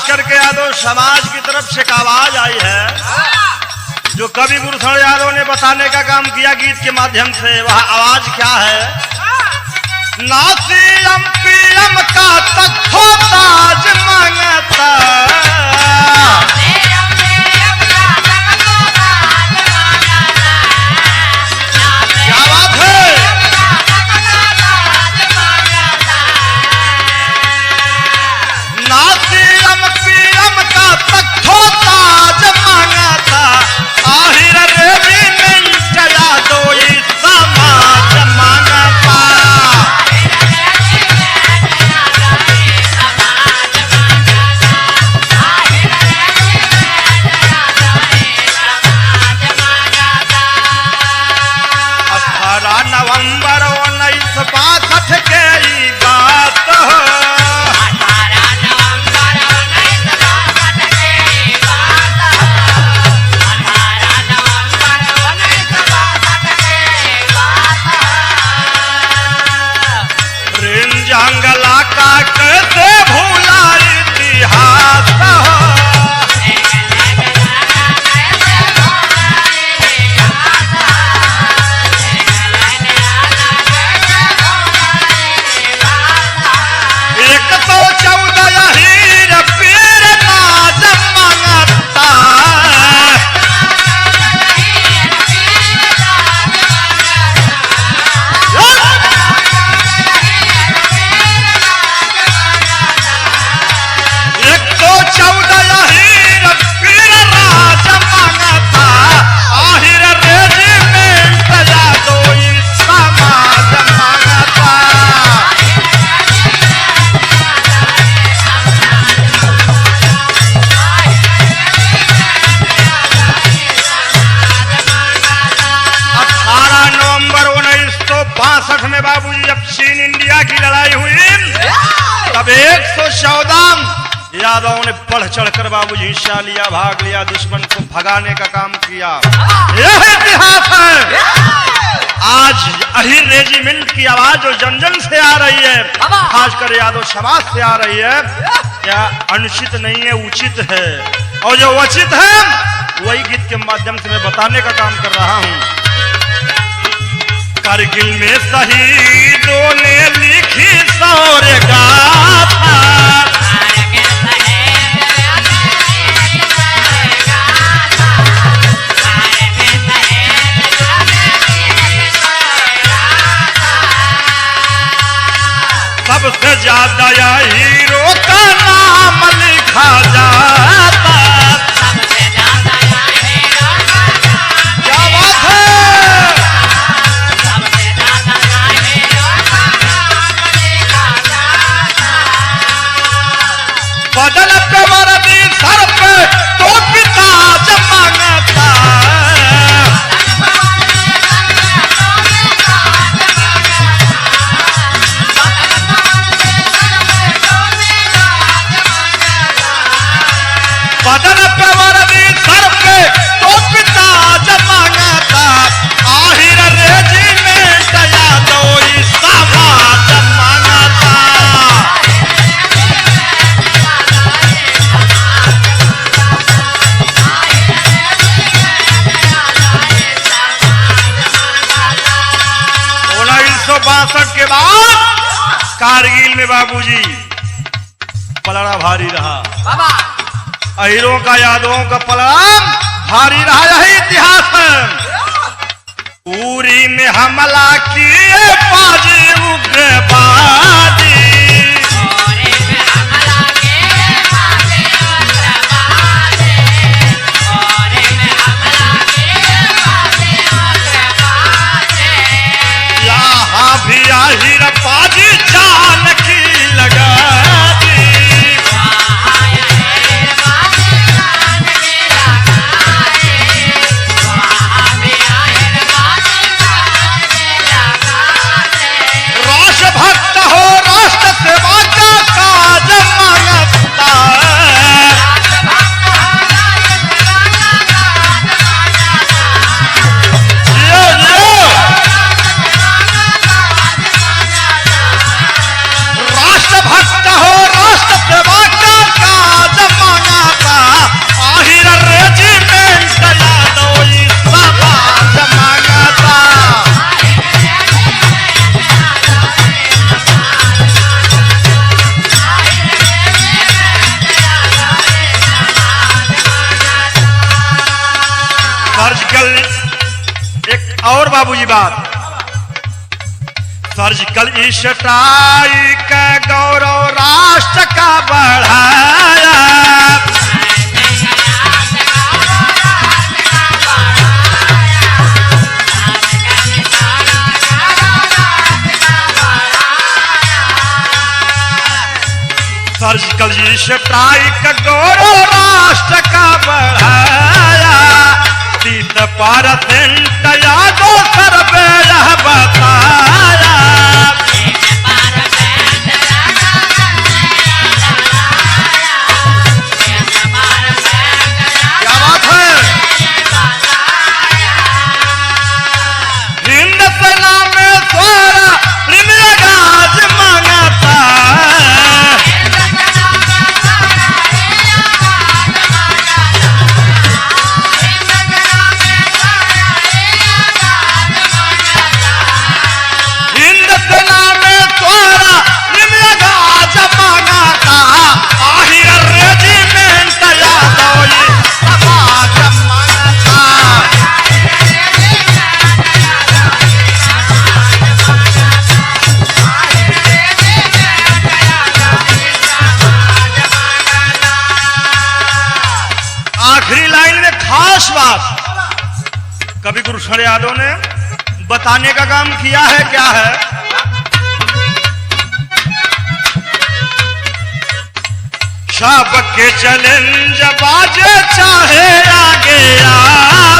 करके यादव समाज की तरफ से एक आवाज आई है जो कवि गुरुशरण यादव ने बताने का काम किया गीत के माध्यम से। वह आवाज क्या है? नासीम पीएम का तख्तो ताज मांगता, क्या बात है? नासीम पीएम का तख्तो ताज मांगता, आहिर रेजिमेंट यादव इस समाज मांगता। नवंबर 1962 के ई बात हो, 18 नवंबर 1962 के ई बात हो, 18 नवंबर 1962 के ई बात हो। रिंजंगला का कैसे भूला इतिहास हो, में बाबूजी जब चीन इंडिया की लड़ाई हुई तब 114 यादवों ने बढ़ चढ़कर बाबूजी हिस्सा लिया, भाग लिया, दुश्मन को भगाने का काम किया। यह इतिहास है। आज अहिर रेजिमेंट की आवाज जो जन जन से आ रही है, खासकर यादव समाज से आ रही है, क्या अनुचित नहीं है, उचित है। और जो उचित है वही गीत के माध्यम से मैं बताने का काम कर रहा हूँ। कारगिल में शहीदों ने लिखी शौर्य गाथा, सबसे ज्यादा या हीरो का नाम लिखा जाता। क्या बात है? बदल पे वर्दी सर पे तो पिता जमानता, बदल पे वर्दी सर पे तो पिता जमानता, आहिर रेजिमेंट यादव इस समाज मांगता। के बाद कारगिल में बाबूजी पलड़ा भारी रहा, अहिरों का यादवों का पलड़ा भारी रहा। यही इतिहास है। उरी में हमला किए बाजी उग्रवादी, भी आहिर बाजी जान की लगा दी। राष्ट्रभक्त हो, राष्ट्र सेवा का काज मांगता, सर्जिकल स्ट्राइक गौरव राष्ट्र का बढ़ाया। सर्जिकल स्ट्राइक गौरव राष्ट्र का बढ़ाया। 30% यादों सर्वे यह बताया। क्या बात है? हिंद सेना में स्वरा गाज मांगता। हिंद सेना में स्वरा गाज मांगता। आहिर रेजिमेंट यादव ये समाज मांगता। आखिरी लाइन में खास बात कवि गुरुशरण यादव ने बताने का काम किया है। क्या है? सबके चैलेंज बाजे चाहे आगे आ।